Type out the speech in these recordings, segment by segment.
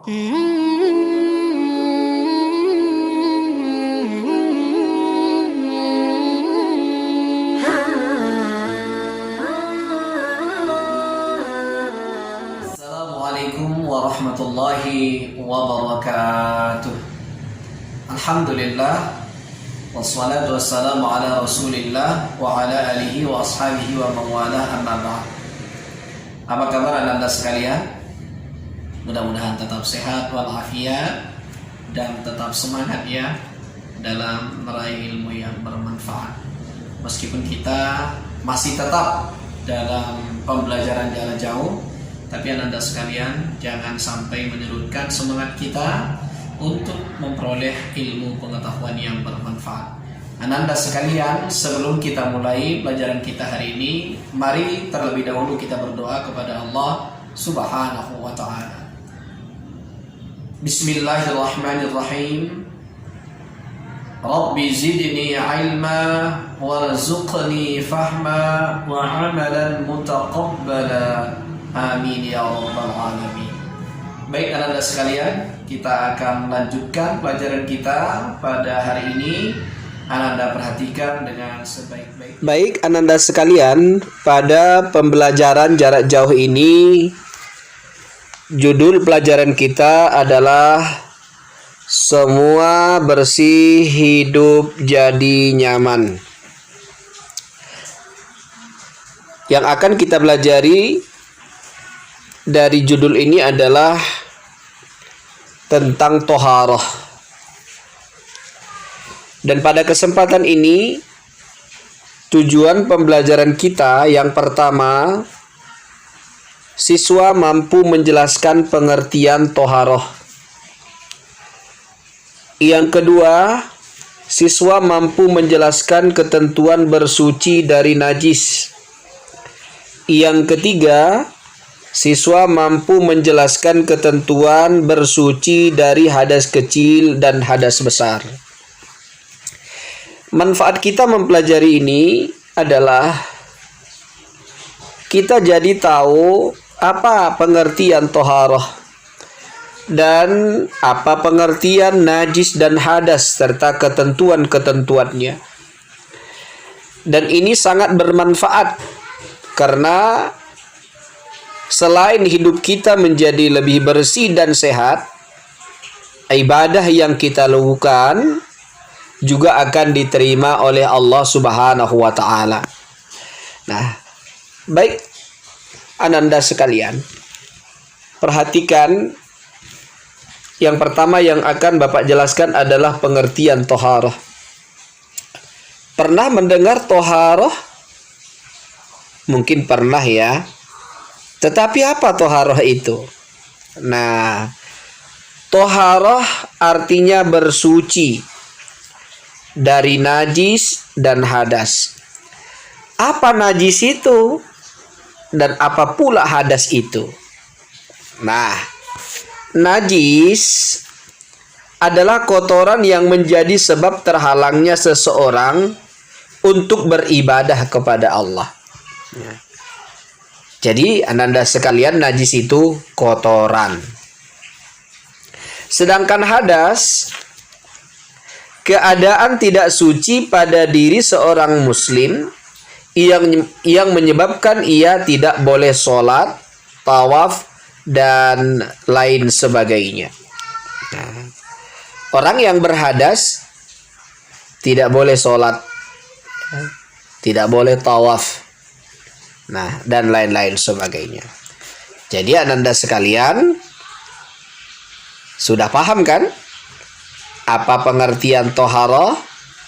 Assalamualaikum warahmatullahi wabarakatuh. Alhamdulillah, wassalatu wassalamu ala rasulillah wa ala alihi wa ashabihi wa mawala amma ba'd. Apa kabar anda sekalian? Mudah-mudahan tetap sehat walafiat dan tetap semangat ya dalam meraih ilmu yang bermanfaat. Meskipun kita masih tetap dalam pembelajaran jarak jauh, tapi anda sekalian jangan sampai menyurutkan semangat kita untuk memperoleh ilmu pengetahuan yang bermanfaat. Anda sekalian, sebelum kita mulai pelajaran kita hari ini, mari terlebih dahulu kita berdoa kepada Allah Subhanahu wa ta'ala. Bismillahirrahmanirrahim. Rabbi zidni ilma warzuqni fahma wa amalan mutaqabbala. Amin ya rabbal alamin. Baik anda sekalian, kita akan melanjutkan pelajaran kita pada hari ini. Ananda perhatikan dengan sebaik-baik. Baik ananda sekalian, pada pembelajaran jarak jauh ini judul pelajaran kita adalah semua bersih hidup jadi nyaman. Yang akan kita pelajari dari judul ini adalah tentang toharoh. Dan pada kesempatan ini tujuan pembelajaran kita yang pertama, siswa mampu menjelaskan pengertian toharoh. Yang kedua, siswa mampu menjelaskan ketentuan bersuci dari najis. Yang ketiga, siswa mampu menjelaskan ketentuan bersuci dari hadas kecil dan hadas besar. Manfaat kita mempelajari ini adalah kita jadi tahu apa pengertian toharoh dan apa pengertian najis dan hadas serta ketentuan-ketentuannya. Dan ini sangat bermanfaat karena selain hidup kita menjadi lebih bersih dan sehat, ibadah yang kita lakukan juga akan diterima oleh Allah Subhanahu wa ta'ala. Nah, baik ananda sekalian, perhatikan yang pertama yang akan Bapak jelaskan adalah pengertian toharoh. Pernah mendengar toharoh? Mungkin pernah ya. Tetapi apa toharoh itu? Nah, toharoh artinya bersuci dari najis dan hadas. Apa najis itu? Dan apa pula hadas itu? Nah, najis adalah kotoran yang menjadi sebab terhalangnya seseorang untuk beribadah kepada Allah. Jadi, anda sekalian, najis itu kotoran. Sedangkan hadas, keadaan tidak suci pada diri seorang muslim yang menyebabkan ia tidak boleh sholat, tawaf, dan lain sebagainya. Nah, orang yang berhadas tidak boleh sholat, tidak boleh tawaf, nah, dan lain-lain sebagainya. Jadi anda sekalian sudah paham kan apa pengertian toharoh,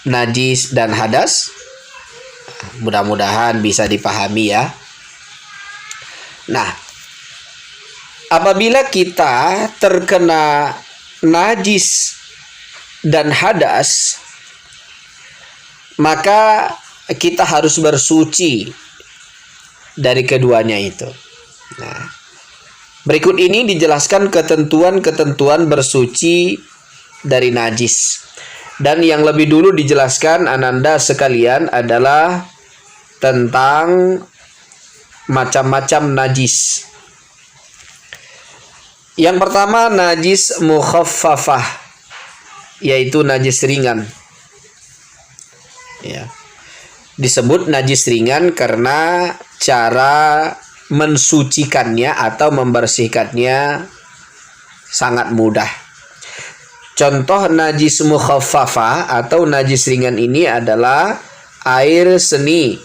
najis, dan hadas? Mudah-mudahan bisa dipahami ya. Nah, apabila kita terkena najis dan hadas, maka kita harus bersuci dari keduanya itu. Nah, berikut ini dijelaskan ketentuan-ketentuan bersuci dari najis. Dan yang lebih dulu dijelaskan ananda sekalian adalah tentang macam-macam najis. Yang pertama najis mukhaffafah, yaitu najis ringan. Ya. Disebut najis ringan karena cara mensucikannya atau membersihkannya sangat mudah. Contoh najis mukhaffafah atau najis ringan ini adalah air seni.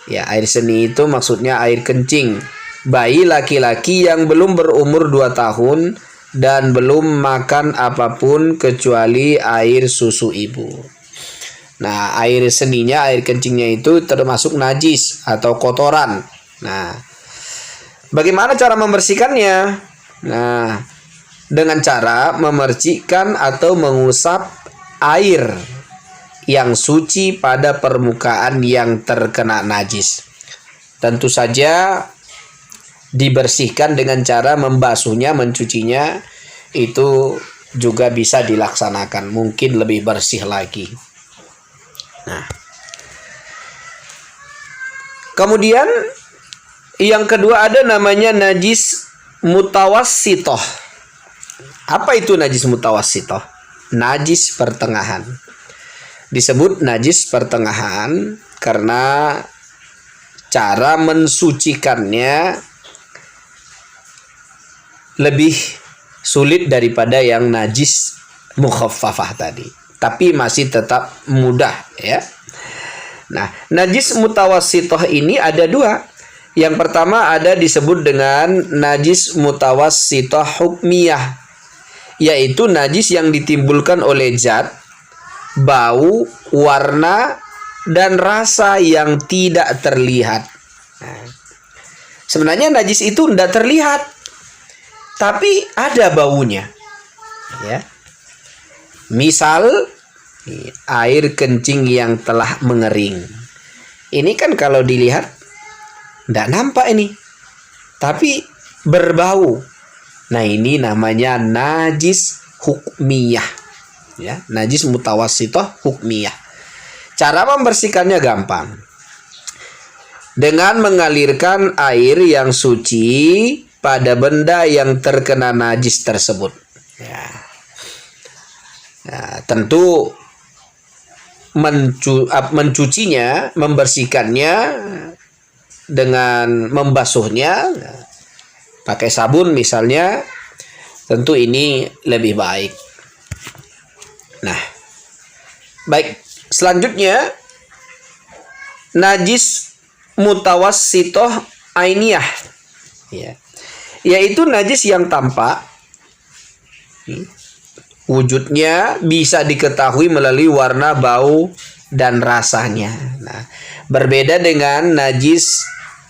Ya, air seni itu maksudnya air kencing bayi laki-laki yang belum berumur 2 tahun dan belum makan apapun kecuali air susu ibu. Nah, air seninya, air kencingnya itu termasuk najis atau kotoran. Nah, bagaimana cara membersihkannya? Nah, dengan cara memercikkan atau mengusap air yang suci pada permukaan yang terkena najis. Tentu saja dibersihkan dengan cara membasuhnya, mencucinya, itu juga bisa dilaksanakan, mungkin lebih bersih lagi. Nah, kemudian yang kedua ada namanya najis mutawassitoh. Apa itu najis mutawassitoh? Najis pertengahan. Disebut najis pertengahan karena cara mensucikannya lebih sulit daripada yang najis mukhaffafah tadi, tapi masih tetap mudah ya. Nah, najis mutawassitoh ini ada 2. Yang pertama ada disebut dengan najis mutawassitoh hukmiyah, yaitu najis yang ditimbulkan oleh zat, bau, warna, dan rasa yang tidak terlihat. Nah, sebenarnya najis itu tidak terlihat, tapi ada baunya. Ya. Misal air kencing yang telah mengering. Ini kan kalau dilihat tidak nampak ini, tapi berbau. Nah, ini namanya najis hukmiyah. Ya, najis mutawassitoh hukmiyah. Cara membersihkannya gampang. Dengan mengalirkan air yang suci pada benda yang terkena najis tersebut. Ya. Nah, tentu mencucinya, membersihkannya dengan membasuhnya pakai sabun misalnya, tentu ini lebih baik. Nah, baik, selanjutnya najis mutawassitoh ainiyah, ya, yaitu najis yang tampak, wujudnya bisa diketahui melalui warna, bau, dan rasanya. Nah, berbeda dengan najis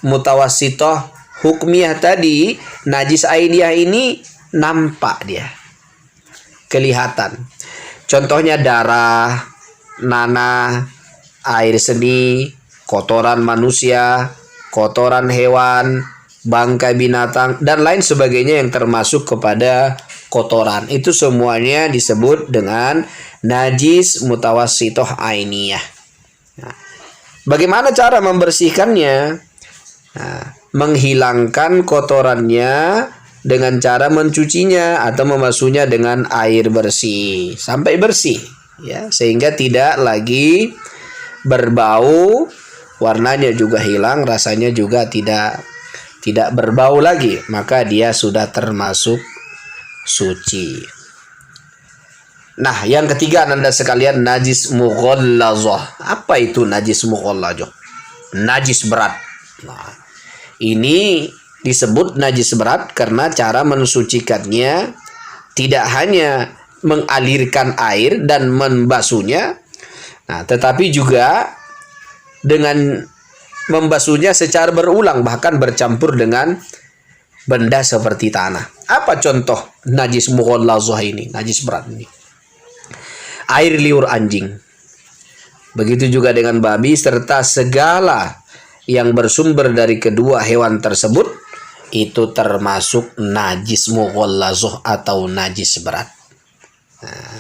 mutawassitoh hukmiyah tadi, najis ainiyah ini nampak dia, kelihatan. Contohnya darah, nanah, air seni, kotoran manusia, kotoran hewan, bangkai binatang, dan lain sebagainya yang termasuk kepada kotoran. Itu semuanya disebut dengan najis mutawassitoh ainiyah. Nah, bagaimana cara membersihkannya? Nah, menghilangkan kotorannya dengan cara mencucinya atau membasuhnya dengan air bersih sampai bersih, ya, sehingga tidak lagi berbau, warnanya juga hilang, rasanya juga tidak berbau lagi, maka dia sudah termasuk suci. Nah, yang ketiga Anda sekalian, najis mughallazah. Apa itu najis mughallazah? Najis berat. Nah, ini disebut najis berat karena cara mensucikannya tidak hanya mengalirkan air dan membasuhnya, nah, tetapi juga dengan membasuhnya secara berulang, bahkan bercampur dengan benda seperti tanah. Apa contoh najis mughallazah ini, najis berat ini? Air liur anjing. Begitu juga dengan babi serta segala yang bersumber dari kedua hewan tersebut, itu termasuk najis mughallazah atau najis berat. Nah,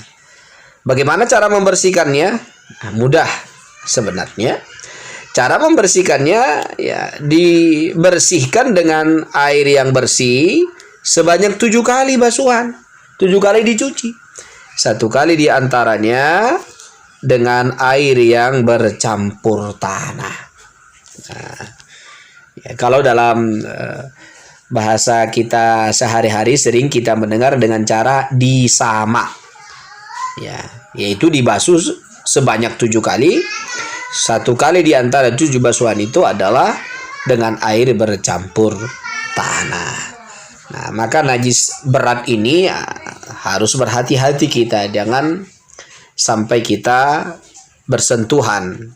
bagaimana cara membersihkannya? Nah, mudah sebenarnya. Cara membersihkannya ya dibersihkan dengan air yang bersih sebanyak 7 kali basuhan, 7 kali dicuci. 1 kali diantaranya dengan air yang bercampur tanah. Nah, ya, kalau dalam bahasa kita sehari-hari sering kita mendengar dengan cara disama, ya, yaitu dibasuh sebanyak 7 kali. 1 kali di antara 7 basuhan itu adalah dengan air bercampur tanah. Nah, maka najis berat ini harus berhati-hati kita, jangan sampai kita bersentuhan,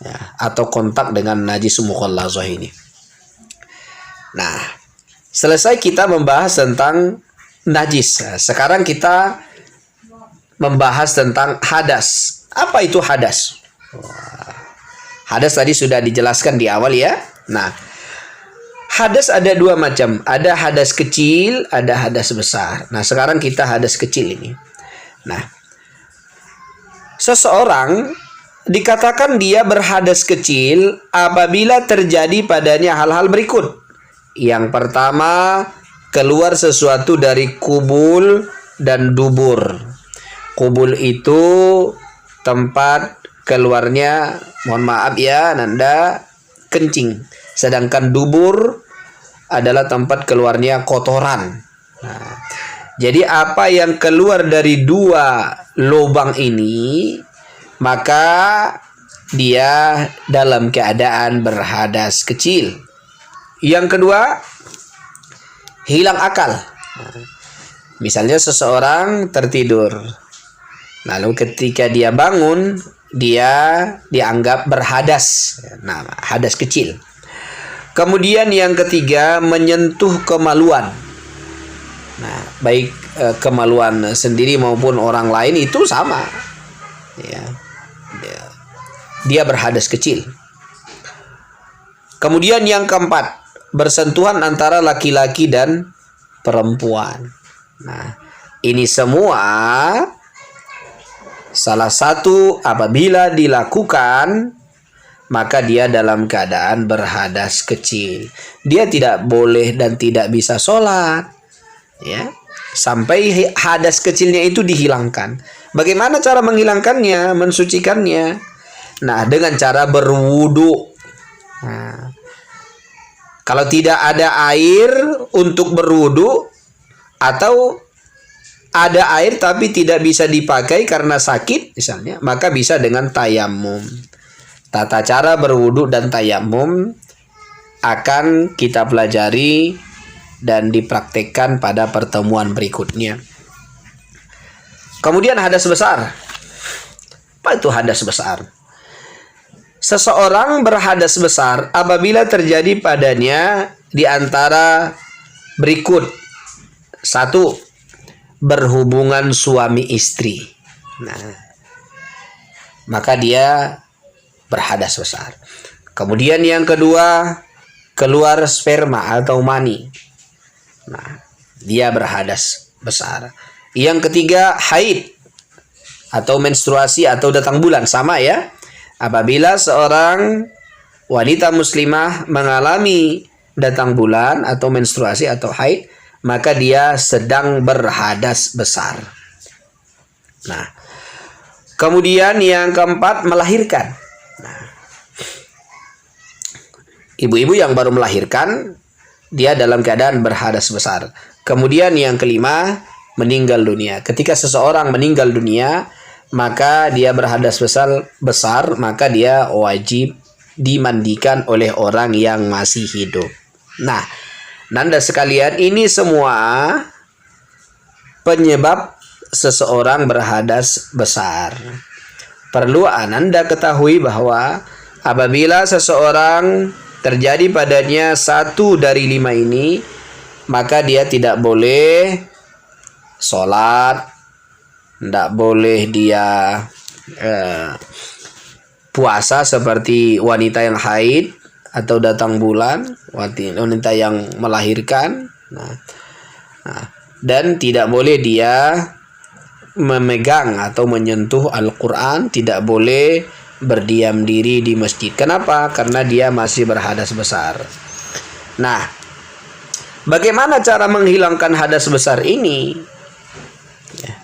ya, atau kontak dengan najis mughallazah ini. Nah, selesai kita membahas tentang najis. Nah, sekarang kita membahas tentang hadas. Apa itu hadas? Hadas tadi sudah dijelaskan di awal ya. Nah, hadas ada 2 macam. Ada hadas kecil, ada hadas besar. Nah, sekarang kita hadas kecil ini. Nah, seseorang dikatakan dia berhadas kecil apabila terjadi padanya hal-hal berikut. Yang pertama, keluar sesuatu dari kubul dan dubur. Kubul itu tempat keluarnya, mohon maaf ya Nanda, kencing. Sedangkan dubur adalah tempat keluarnya kotoran. Nah, jadi apa yang keluar dari 2 lubang ini, maka dia dalam keadaan berhadas kecil. Yang kedua, hilang akal. Misalnya seseorang tertidur, lalu ketika dia bangun, dia dianggap berhadas. Nah, hadas kecil. Kemudian yang ketiga, menyentuh kemaluan. Nah, baik kemaluan sendiri maupun orang lain itu sama. Ya, dia berhadas kecil. Kemudian yang keempat, bersentuhan antara laki-laki dan perempuan. Nah, ini semua salah satu apabila dilakukan, maka dia dalam keadaan berhadas kecil. Dia tidak boleh dan tidak bisa sholat, ya, sampai hadas kecilnya itu dihilangkan. Bagaimana cara menghilangkannya, mensucikannya? Nah, dengan cara berwudu. Nah, kalau tidak ada air untuk berwudu, atau ada air tapi tidak bisa dipakai karena sakit misalnya, maka bisa dengan tayamum. Tata cara berwudu dan tayamum akan kita pelajari dan dipraktekkan pada pertemuan berikutnya. Kemudian hadas besar. Apa itu hadas besar? Seseorang berhadas besar apabila terjadi padanya di antara berikut. 1. Berhubungan suami istri. Nah, maka dia berhadas besar. Kemudian yang kedua, keluar sperma atau mani. Nah, dia berhadas besar. Yang ketiga, haid atau menstruasi atau datang bulan, sama ya. Apabila seorang wanita muslimah mengalami datang bulan atau menstruasi atau haid, maka dia sedang berhadas besar. Nah, kemudian yang keempat, melahirkan. Nah, ibu-ibu yang baru melahirkan, dia dalam keadaan berhadas besar. Kemudian yang kelima, meninggal dunia. Ketika seseorang meninggal dunia, maka dia berhadas besar, maka dia wajib dimandikan oleh orang yang masih hidup. Nah, Nanda sekalian, ini semua penyebab seseorang berhadas besar. Perlu Nanda ketahui bahwa apabila seseorang terjadi padanya 1 dari 5 ini, maka dia tidak boleh sholat, tidak boleh dia puasa seperti wanita yang haid atau datang bulan, wanita yang melahirkan. Nah, dan tidak boleh dia memegang atau menyentuh Al-Quran, tidak boleh berdiam diri di masjid. Kenapa? Karena dia masih berhadas besar. Nah, Bagaimana cara menghilangkan hadas besar ini? Ya.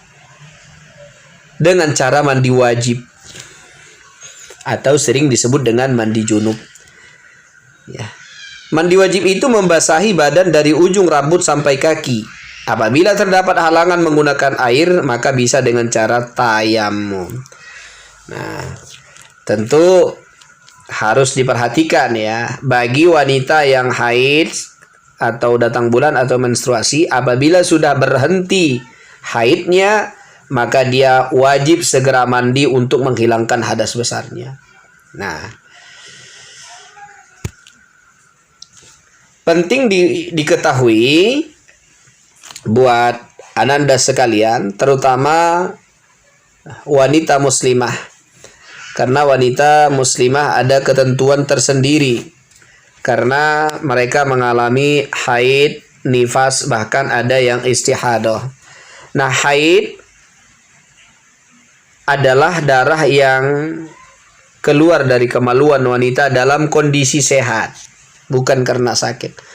Dengan cara mandi wajib, atau sering disebut dengan mandi junub. Ya. Mandi wajib itu membasahi badan dari ujung rambut sampai kaki. Apabila terdapat halangan menggunakan air, maka bisa dengan cara tayamum. Nah, tentu harus diperhatikan ya, bagi wanita yang haid atau datang bulan atau menstruasi, apabila sudah berhenti haidnya, maka dia wajib segera mandi untuk menghilangkan hadas besarnya. Nah, penting diketahui buat ananda sekalian, terutama wanita muslimah, karena wanita muslimah ada ketentuan tersendiri karena mereka mengalami haid, nifas, bahkan ada yang istihadah. Nah, haid adalah darah yang keluar dari kemaluan wanita dalam kondisi sehat, bukan karena sakit.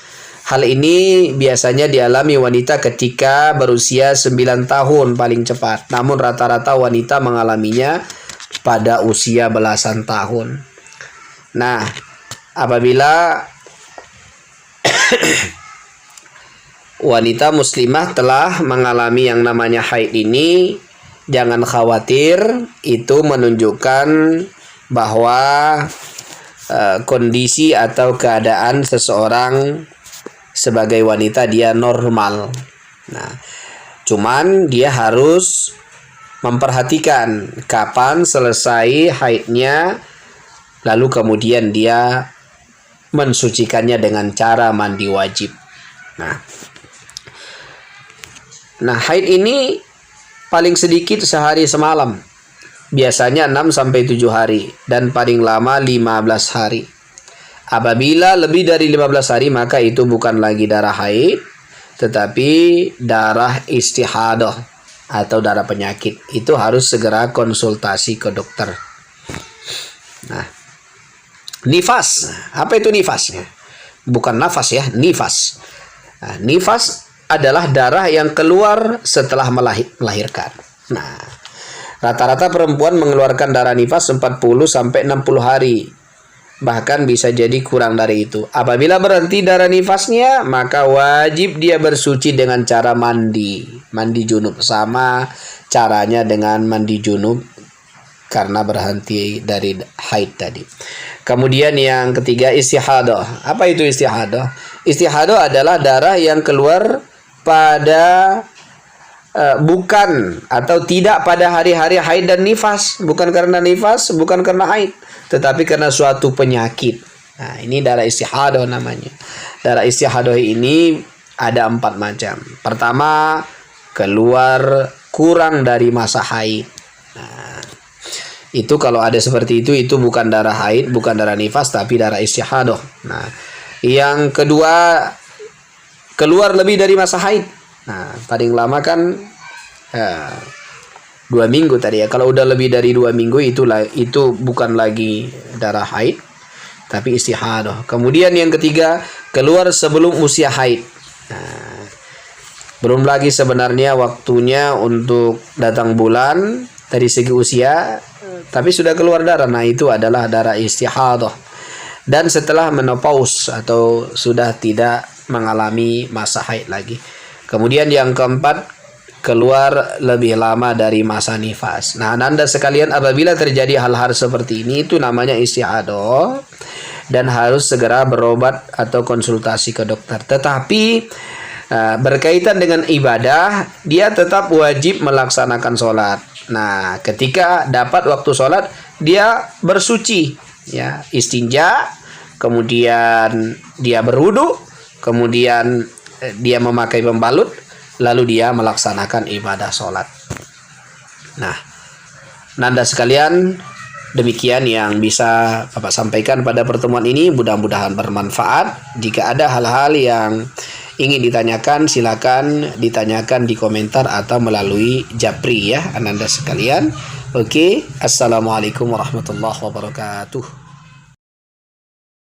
Hal ini biasanya dialami wanita ketika berusia 9 tahun paling cepat. Namun rata-rata wanita mengalaminya pada usia belasan tahun. Nah, apabila wanita muslimah telah mengalami yang namanya haid ini, jangan khawatir, itu menunjukkan bahwa kondisi atau keadaan seseorang sebagai wanita dia normal. Nah, cuman dia harus memperhatikan kapan selesai haidnya, lalu kemudian dia mensucikannya dengan cara mandi wajib. Nah, haid ini paling sedikit sehari semalam. Biasanya 6-7 hari dan paling lama 15 hari. Apabila lebih dari 15 hari, maka itu bukan lagi darah haid, tetapi darah istihadah atau darah penyakit. Itu harus segera konsultasi ke dokter. Nah, nifas. Apa itu nifasnya? Bukan nafas ya, nifas. Nah, nifas adalah darah yang keluar setelah melahirkan. Nah, rata-rata perempuan mengeluarkan darah nifas 40-60 hari. Bahkan bisa jadi kurang dari itu. Apabila berhenti darah nifasnya, maka wajib dia bersuci dengan cara mandi. Mandi junub, sama caranya dengan mandi junub karena berhenti dari haid tadi. Kemudian yang ketiga, istihadah. Apa itu istihadah? Istihadah adalah darah yang keluar pada bukan atau tidak pada hari-hari haid dan nifas. Bukan karena nifas, bukan karena haid, tetapi karena suatu penyakit. Nah, ini darah istihadah namanya. Darah istihadah ini ada 4 macam. Pertama, keluar kurang dari masa haid. Nah, itu kalau ada seperti itu bukan darah haid, bukan darah nifas, tapi darah istihadah. Nah, yang kedua, keluar lebih dari masa haid. Nah, paling lama kan 2 minggu tadi ya. Kalau udah lebih dari 2 minggu itu bukan lagi darah haid, tapi istihadah. Kemudian yang ketiga, keluar sebelum usia haid. Nah, belum lagi sebenarnya waktunya untuk datang bulan dari segi usia, tapi sudah keluar darah. Nah, itu adalah darah istihadah. Dan setelah menopause atau sudah tidak mengalami masa haid lagi. Kemudian yang keempat, keluar lebih lama dari masa nifas. Nah, Anda sekalian, apabila terjadi hal-hal seperti ini, itu namanya istihadah dan harus segera berobat atau konsultasi ke dokter. Tetapi berkaitan dengan ibadah, dia tetap wajib melaksanakan sholat. Nah, ketika dapat waktu sholat, dia bersuci, ya, istinja, kemudian dia berwudu, kemudian dia memakai pembalut, lalu dia melaksanakan ibadah sholat. Nah, Nanda sekalian, demikian yang bisa Bapak sampaikan pada pertemuan ini. Mudah-mudahan bermanfaat. Jika ada hal-hal yang ingin ditanyakan, silakan ditanyakan di komentar atau melalui Japri ya, Ananda sekalian. Oke, assalamualaikum warahmatullahi wabarakatuh.